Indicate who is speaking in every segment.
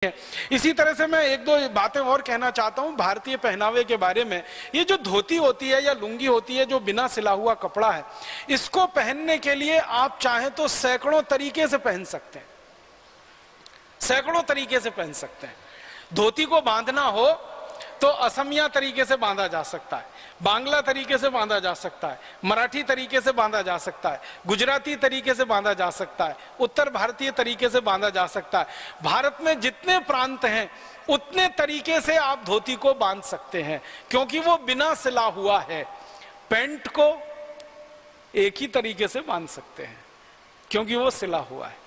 Speaker 1: है। इसी तरह से मैं एक दो बातें और कहना चाहता हूं भारतीय पहनावे के बारे में। ये जो धोती होती है या लुंगी होती है, जो बिना सिला हुआ कपड़ा है, इसको पहनने के लिए आप चाहें तो सैकड़ों तरीके से पहन सकते हैं, सैकड़ों तरीके से पहन सकते हैं। धोती को बांधना हो तो असमिया तरीके से बांधा जा सकता है, बांग्ला तरीके से बांधा जा सकता है, मराठी तरीके से बांधा जा सकता है, गुजराती तरीके से बांधा जा सकता है, उत्तर भारतीय तरीके से बांधा जा सकता है। भारत में जितने प्रांत हैं उतने तरीके से आप धोती को बांध सकते हैं, क्योंकि वो बिना सिला हुआ है। पैंट को एक ही तरीके से बांध सकते हैं क्योंकि वो सिला हुआ है।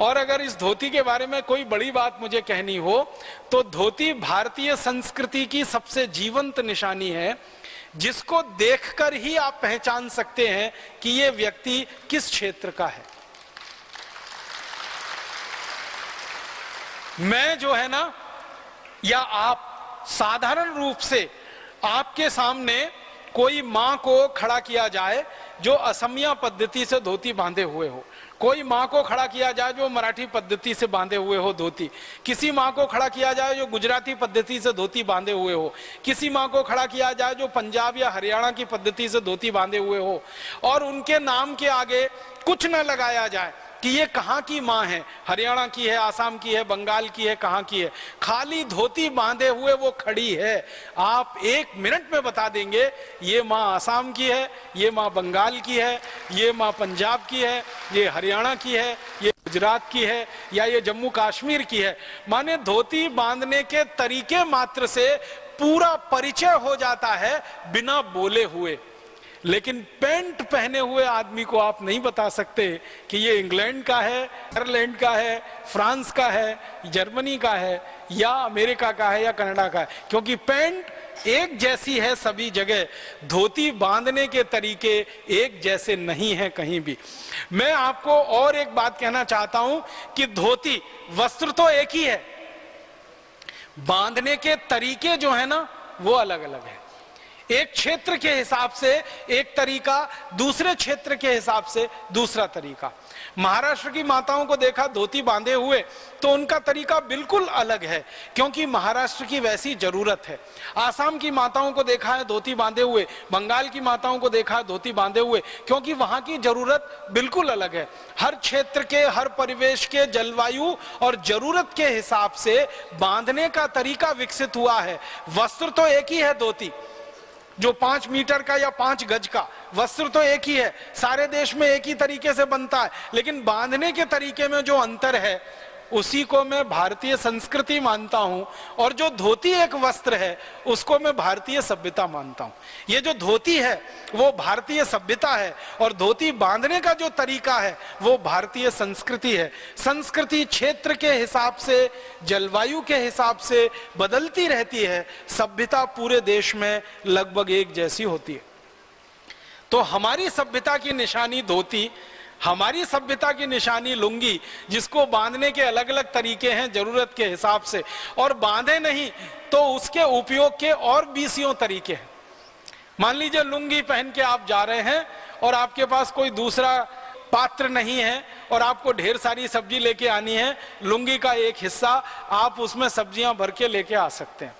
Speaker 1: और अगर इस धोती के बारे में कोई बड़ी बात मुझे कहनी हो तो धोती भारतीय संस्कृति की सबसे जीवंत निशानी है, जिसको देखकर ही आप पहचान सकते हैं कि ये व्यक्ति किस क्षेत्र का है। मैं जो है ना, या आप, साधारण रूप से आपके सामने कोई मां को खड़ा किया जाए जो असमिया पद्धति से धोती बांधे हुए हो, कोई माँ को खड़ा किया जाए जो मराठी पद्धति से बांधे हुए हो धोती, किसी माँ को खड़ा किया जाए जो गुजराती पद्धति से धोती बांधे हुए हो, किसी माँ को खड़ा किया जाए जो पंजाब या हरियाणा की पद्धति से धोती बांधे हुए हो, और उनके नाम के आगे कुछ न लगाया जाए कि ये कहाँ की माँ है, हरियाणा की है, आसाम की है, बंगाल की है, कहाँ की है, खाली धोती बांधे हुए वो खड़ी है। आप एक मिनट में बता देंगे ये माँ आसाम की है, ये माँ बंगाल की है, ये माँ पंजाब की है, ये हरियाणा की है, ये गुजरात की है, या ये जम्मू कश्मीर की है। माने धोती बांधने के तरीके मात्र से पूरा परिचय हो जाता है बिना बोले हुए। लेकिन पैंट पहने हुए आदमी को आप नहीं बता सकते कि ये इंग्लैंड का है, आयरलैंड का है, फ्रांस का है, जर्मनी का है, या अमेरिका का है, या कनाडा का है, क्योंकि पैंट एक जैसी है सभी जगह। धोती बांधने के तरीके एक जैसे नहीं है कहीं भी। मैं आपको और एक बात कहना चाहता हूं कि धोती वस्त्र तो एक ही है, बांधने के तरीके जो है ना वो अलग अलग है। एक क्षेत्र के हिसाब से एक तरीका, दूसरे क्षेत्र के हिसाब से दूसरा तरीका। महाराष्ट्र की माताओं को देखा धोती बांधे हुए तो उनका तरीका बिल्कुल अलग है, क्योंकि महाराष्ट्र की वैसी जरूरत है। आसाम की माताओं को देखा है धोती बांधे हुए, बंगाल की माताओं को देखा है धोती बांधे हुए, क्योंकि वहां की जरूरत बिल्कुल अलग है। हर क्षेत्र के, हर परिवेश के, जलवायु और जरूरत के हिसाब से बांधने का तरीका विकसित हुआ है। वस्त्र तो एक ही है, धोती जो 5 मीटर का या 5 गज का वस्त्र तो एक ही है, सारे देश में एक ही तरीके से बनता है, लेकिन बांधने के तरीके में जो अंतर है उसी को मैं भारतीय संस्कृति मानता हूं। और जो धोती एक वस्त्र है उसको मैं भारतीय सभ्यता मानता हूं। ये जो धोती है वो भारतीय सभ्यता है, और धोती बांधने का जो तरीका है वो भारतीय संस्कृति है। संस्कृति क्षेत्र के हिसाब से, जलवायु के हिसाब से बदलती रहती है, सभ्यता पूरे देश में लगभग एक जैसी होती है। तो हमारी सभ्यता की निशानी धोती, हमारी सभ्यता की निशानी लुंगी, जिसको बांधने के अलग अलग तरीके हैं जरूरत के हिसाब से, और बांधे नहीं तो उसके उपयोग के और 20 तरीके हैं। मान लीजिए लुंगी पहन के आप जा रहे हैं और आपके पास कोई दूसरा पात्र नहीं है और आपको ढेर सारी सब्जी लेके आनी है, लुंगी का एक हिस्सा आप उसमें सब्जियां भर के लेके आ सकते हैं।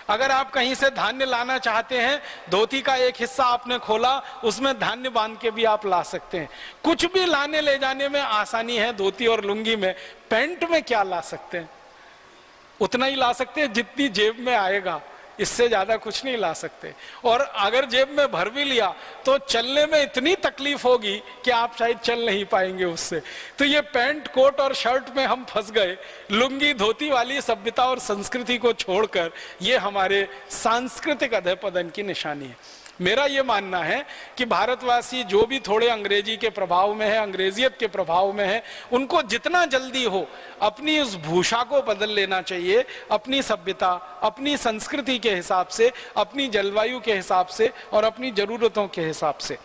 Speaker 1: अगर आप कहीं से धान्य लाना चाहते हैं, धोती का एक हिस्सा आपने खोला, उसमें धान्य बांध के भी आप ला सकते हैं। कुछ भी लाने ले जाने में आसानी है धोती और लुंगी में। पैंट में क्या ला सकते हैं? उतना ही ला सकते हैं जितनी जेब में आएगा, इससे ज्यादा कुछ नहीं ला सकते। और अगर जेब में भर भी लिया तो चलने में इतनी तकलीफ होगी कि आप शायद चल नहीं पाएंगे उससे। तो ये पैंट, कोट और शर्ट में हम फंस गए। लुंगी धोती वाली सभ्यता और संस्कृति को छोड़कर ये हमारे सांस्कृतिक अधःपतन की निशानी है। मेरा ये मानना है कि भारतवासी जो भी थोड़े अंग्रेजी के प्रभाव में है, अंग्रेजियत के प्रभाव में है, उनको जितना जल्दी हो अपनी उस भूषा को बदल लेना चाहिए, अपनी सभ्यता, अपनी संस्कृति के हिसाब से, अपनी जलवायु के हिसाब से और अपनी जरूरतों के हिसाब से।